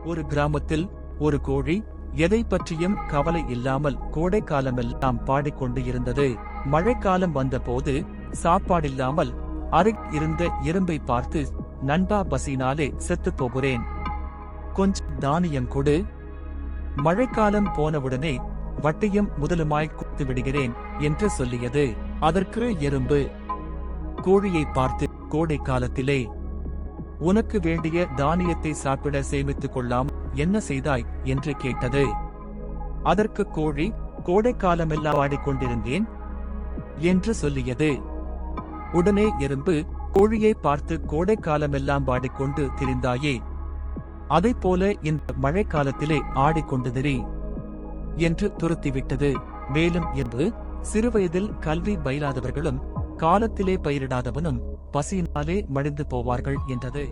ஒரு கிராமத்தில் ஒரு கோழி எதை பற்றியும் கவலை இல்லாமல் கோடைக்காலமெல்லாம் பாடிக்கொண்டு இருந்தது. மழைக்காலம் வந்தபோது சாப்பாடில்லாமல் அருகில் இருந்த எறும்பை பார்த்து, நண்பா, பசினாலே செத்துப் போகிறேன், கொஞ்சம் தானியம் கொடு. மழைக்காலம் போனவுடனே வட்டியும் முதலுமாய் கொடுத்து விடுகிறேன் என்று சொல்லியது. அதற்கு எறும்பு கோழியை பார்த்து, கோடை காலத்திலே உனக்கு வேண்டிய தானியத்தை சாப்பிட சேமித்துக் கொள்ளாமல் என்ன செய்தாய் என்று கேட்டது. அதற்கு கோழி, கோடைக்காலமெல்லாம் ஆடிக்கொண்டிருந்தேன் என்று சொல்லியது. உடனே எறும்பு கோழியை பார்த்து, கோடைக்காலமெல்லாம் ஆடிக்கொண்டு திரிந்தாயே, அதைப்போல இந்த மழைக்காலத்திலே ஆடிக்கொண்டு திரி என்று துரத்திவிட்டது. மேலும் எறும்பு, சிறுவயதில் கல்வி பயிலாதவர்களும் காலத்திலே பயிரிடாதவனும் பசியினாலே மடிந்து போவார்கள் என்றது.